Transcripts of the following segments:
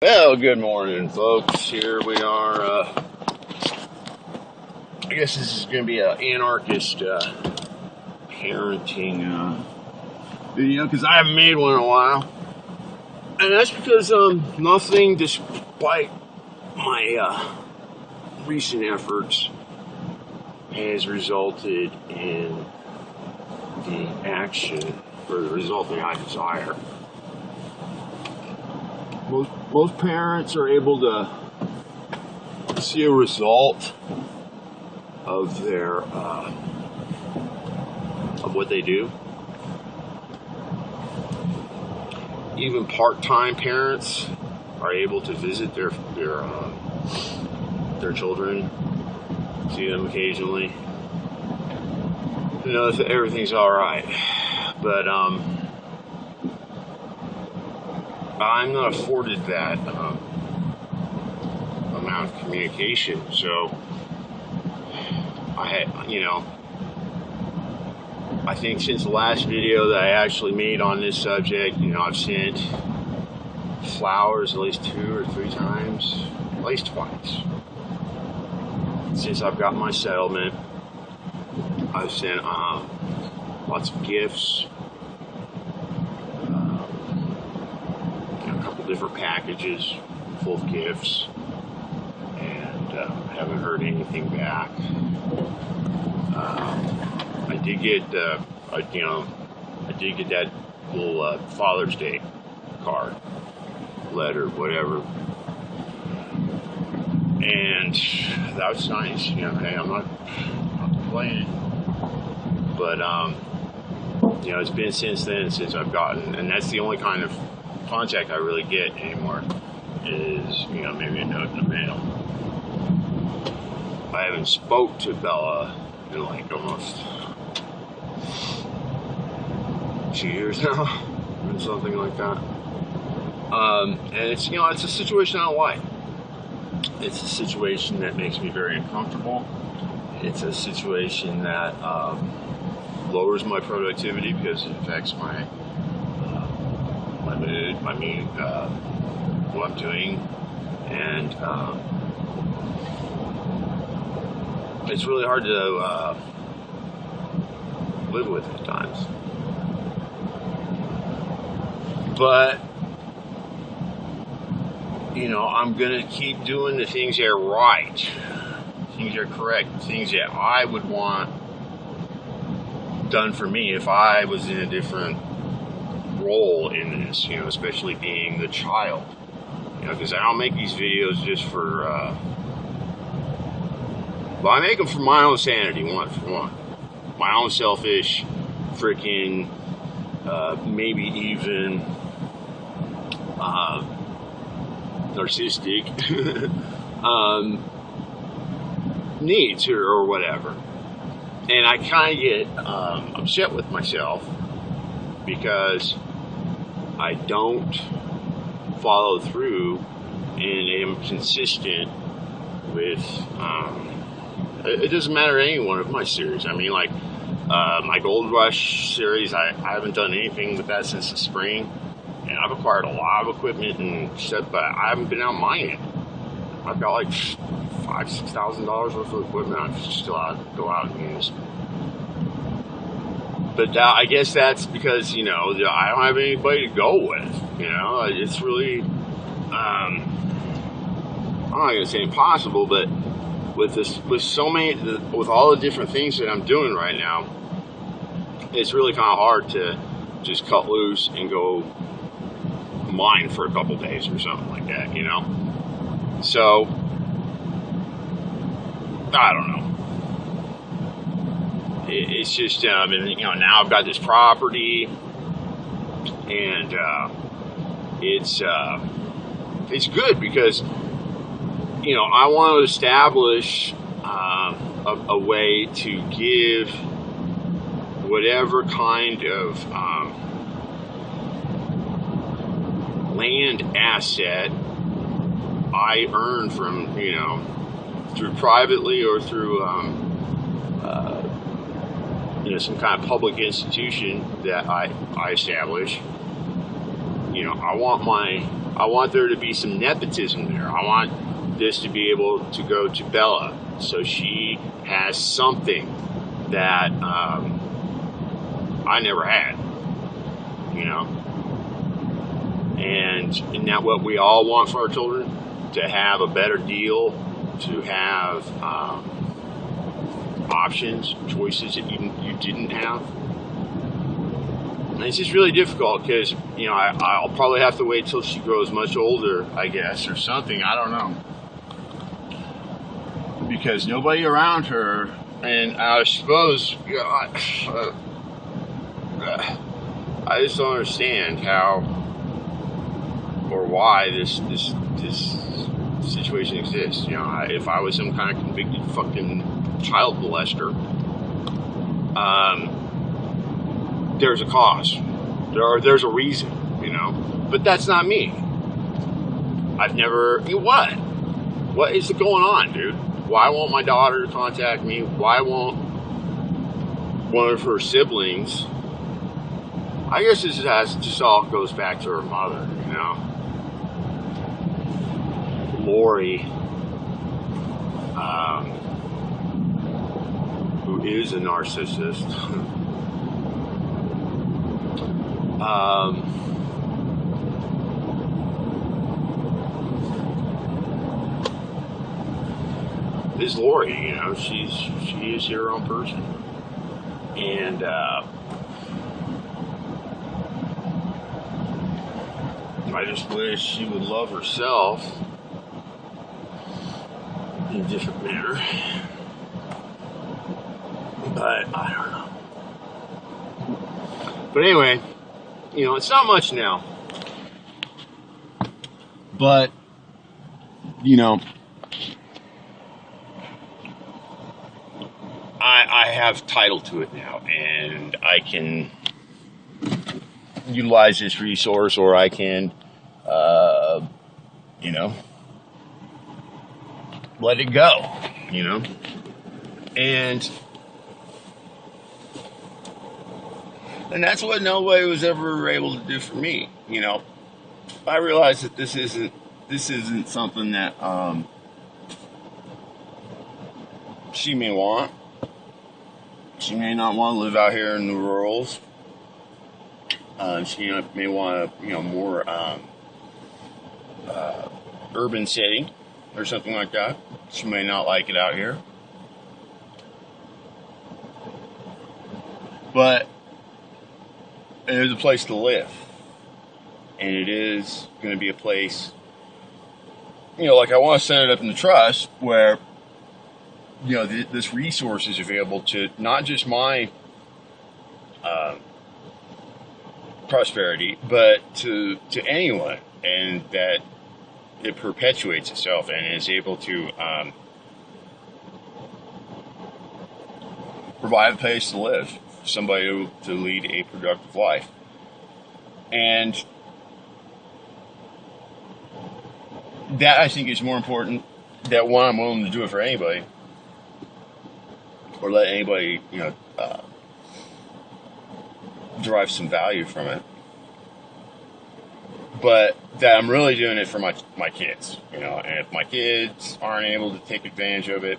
Well, good morning, folks. Here we are. I guess this is going to be an anarchist parenting video because I haven't made one in a while, and that's because nothing, despite my recent efforts, has resulted in the action or the result that I desire. Most parents are able to see a result of their of what they do. Even part-time parents are able to visit their children, see them occasionally, to know if everything's all right. But I'm not afforded that amount of communication, so I think since the last video that I actually made on this subject, I've sent flowers at least 2 or 3 times, at least twice. Since I've got my settlement, I've sent lots of gifts. Different packages full of gifts, and haven't heard anything back. I did get that little Father's Day card, letter, whatever, and that was nice. Hey, I'm not complaining, but it's been since then since I've gotten, and that's the only kind of contact I really get anymore is, maybe a note in the mail. I haven't spoke to Bella in like almost 2 years now, or something like that. And it's, it's a situation I don't like. It's a situation that makes me very uncomfortable. It's a situation that lowers my productivity because it affects my mood, what I'm doing, and it's really hard to live with at times. But I'm gonna keep doing the things that are right, things that are correct, things that I would want done for me if I was in a different role in this, especially being the child, because I don't make these videos just for, I make them for my own sanity, for one, my own selfish, freaking, maybe even, narcissistic, needs or whatever, and I kind of get, upset with myself because I don't follow through and am consistent with, it doesn't matter any one of my series. I mean, like, my Gold Rush series, I haven't done anything with that since the spring, and I've acquired a lot of equipment and stuff, but I haven't been out mining. I've got like $5,000-$6,000 worth of equipment I still go out and use. But I guess that's because, I don't have anybody to go with, it's really, I'm not going to say impossible, but with all the different things that I'm doing right now, it's really kind of hard to just cut loose and go mine for a couple days or something like that, So, I don't know. It's just, now I've got this property, and it's good because, I want to establish a way to give whatever kind of land asset I earn from, through privately or through some kind of public institution that I establish. I want my I want there to be some nepotism there. I want this to be able to go to Bella, so she has something that I never had, you know. And isn't that what we all want for our children? To have a better deal, to have options, choices that you didn't have. And it's just really difficult because, you know, I'll probably have to wait till she grows much older, I guess, or something. I don't know. Because nobody around her, and I suppose, you know, I just don't understand how or why this situation exists. You know, if I was some kind of convicted fucking child molester, there's a cause. There's a reason, you know. But that's not me. I've never. What? What is going on, dude? Why won't my daughter contact me? Why won't one of her siblings? I guess this just all goes back to her mother, you know. Lori, who is a narcissist. This Lori, you know, she is her own person, and I just wish she would love herself in a different manner. But I don't know. But anyway, you know, it's not much now. But, you know, I have title to it now, and I can utilize this resource, or I can, you know, let it go, you know. And that's what nobody was ever able to do for me, you know. I realize that this isn't something that she may want. She may not want to live out here in the rurals. She may want a, you know, more urban setting or something like that. She may not like it out here. But it is a place to live. And it is going to be a place, you know, like I want to set it up in the trust where, you know, this resource is available to not just my prosperity, but to anyone, and that it perpetuates itself and is able to provide a place to live, somebody to lead a productive life. And that, I think, is more important. That one, I'm willing to do it for anybody, or let anybody, you know, derive some value from it. But that I'm really doing it for my kids, you know. And if my kids aren't able to take advantage of it,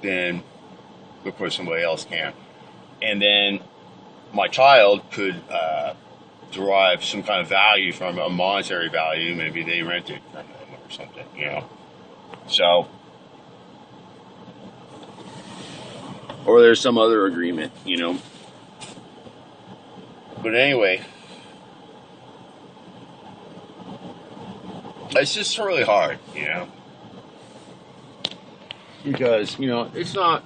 then of course somebody else can. And then my child could derive some kind of value from a monetary value. Maybe they rent it from them or something, you know. So, or there's some other agreement, you know. But anyway, it's just really hard, you know. Because, you know, it's not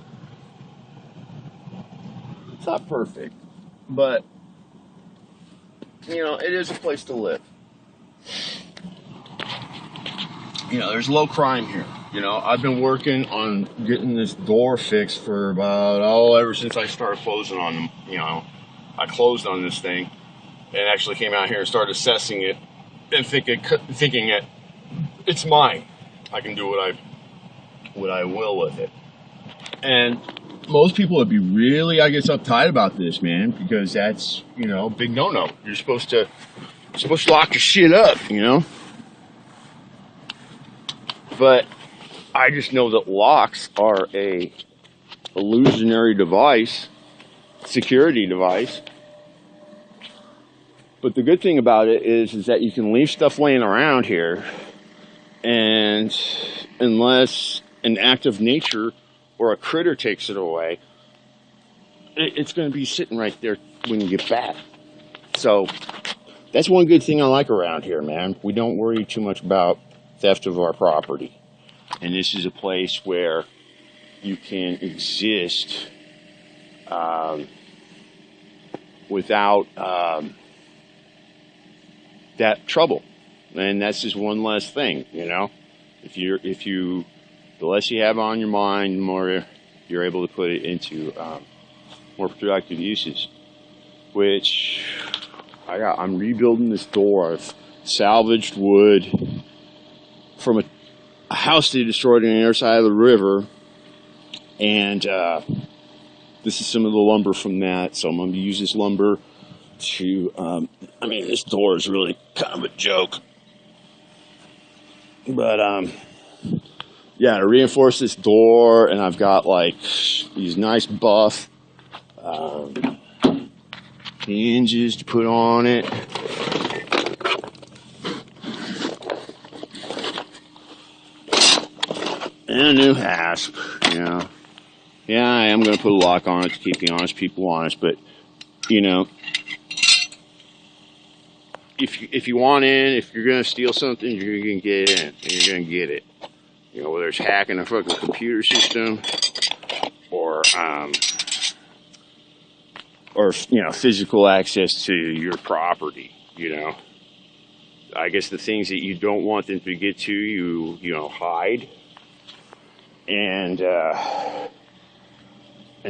perfect, but, you know, it is a place to live. You know, there's low crime here. You know, I've been working on getting this door fixed for about, ever since I started closing on them. You know, I closed on this thing and actually came out here and started assessing it and thinking that it's mine. I can do what I will with it. And most people would be really, I guess, uptight about this, man, because that's, you know, big no-no. You're supposed to lock your shit up, you know. But I just know that locks are a illusionary device, security device. But the good thing about it is that you can leave stuff laying around here, and unless an act of nature or a critter takes it away, it's going to be sitting right there when you get back. So that's one good thing I like around here, man. We don't worry too much about theft of our property. And this is a place where you can exist without that trouble. And that's just one less thing, you know. The less you have on your mind, the more you're able to put it into more productive uses. Which I'm rebuilding this door. I've salvaged wood from a house they destroyed on the other side of the river, and this is some of the lumber from that. So I'm going to use this lumber to. This door is really kind of a joke, but to reinforce this door, and I've got like these nice buff hinges to put on it. And a new hasp, you know. Yeah, I am going to put a lock on it to keep the honest people honest, but, you know, if you want in, if you're going to steal something, you're going to get in, and you're going to get it. You know, whether it's hacking a fucking computer system, or you know, physical access to your property, you know. I guess the things that you don't want them to get to, you know, hide. And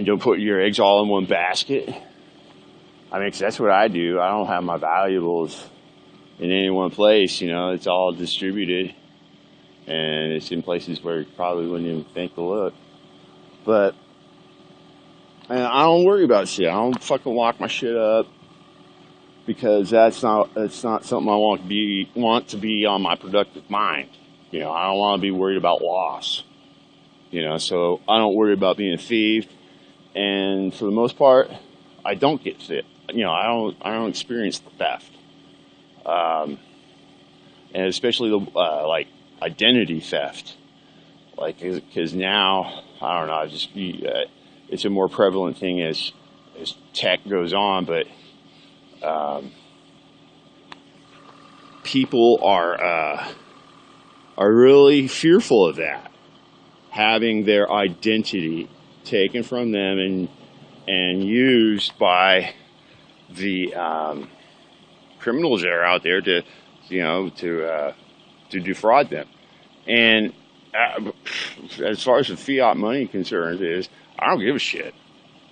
don't put your eggs all in one basket. I mean, 'cause that's what I do. I don't have my valuables in any one place, you know. It's all distributed, and it's in places where you probably wouldn't even think to look. But I don't worry about shit. I don't fucking lock my shit up, because it's not something I want to be on my productive mind. You know, I don't want to be worried about loss. You know, so I don't worry about being thieved, and for the most part, I don't get thieved. You know, I don't experience theft, and especially the like identity theft, like, because now I don't know, it's a more prevalent thing as tech goes on, but people are really fearful of that, having their identity taken from them and used by the criminals that are out there to defraud them. And as far as the fiat money concerned is, I don't give a shit.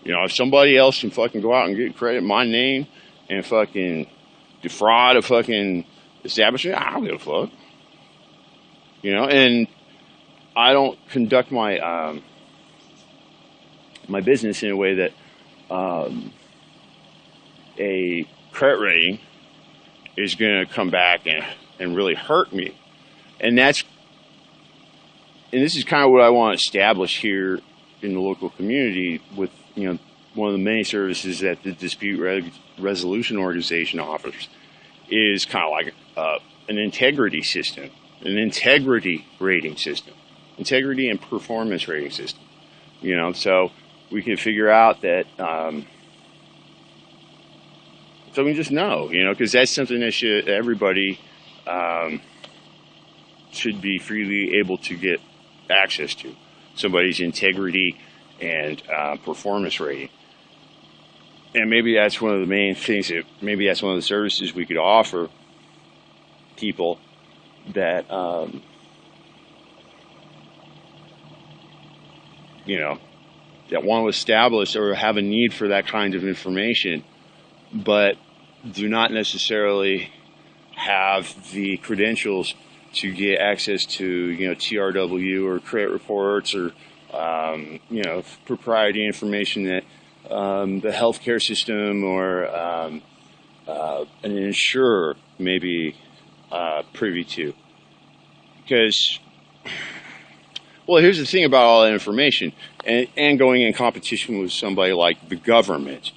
You know, if somebody else can fucking go out and get credit in my name and fucking defraud a fucking establishment, I don't give a fuck. You know, and I don't conduct my my business in a way that a credit rating is going to come back and really hurt me. And this is kind of what I want to establish here in the local community with, you know, one of the many services that the Dispute Resolution Organization offers is kind of like an integrity system, an integrity rating system, integrity and performance rating system. You know, so we can figure out that, so we just know, you know, because that's something that everybody should be freely able to get access to. Somebody's integrity and performance rating. And maybe that's one of the main things maybe that's one of the services we could offer people that, you know, that want to establish or have a need for that kind of information, but do not necessarily have the credentials to get access to, you know, TRW or credit reports or, you know, proprietary information that the healthcare system or an insurer may be privy to. Because Well, here's the thing about all that information, and going in competition with somebody like the government.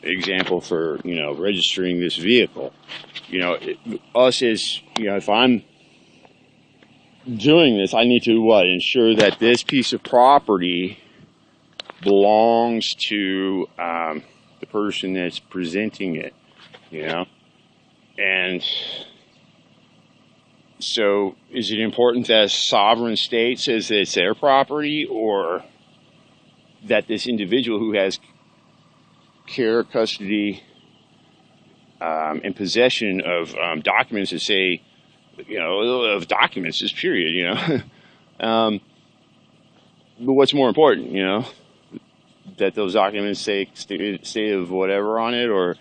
Example for, you know, registering this vehicle. You know, us as, you know, if I'm doing this, I need to what? Ensure that this piece of property belongs to the person that's presenting it. You know, and so is it important that a sovereign state says that it's their property, or that this individual who has care, custody, and possession of documents that say, you know, of documents, just period, you know. But what's more important, you know, that those documents say state of whatever on it, or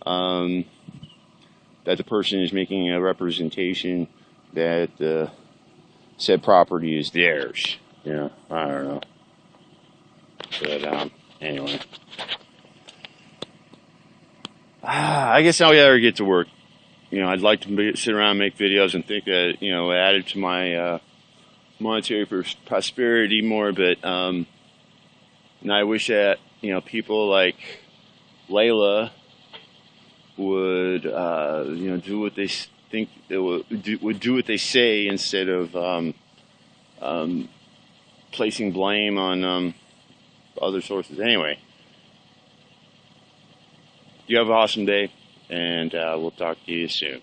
that the person is making a representation that said property is theirs. You know, I don't know. But anyway. I guess now we gotta get to work. You know, I'd like to sit around and make videos and think that, you know, added to my monetary prosperity more, but and I wish that, you know, people like Layla would you know, do what they think they would do what they say, instead of placing blame on other sources. Anyway, you have an awesome day, and we'll talk to you soon.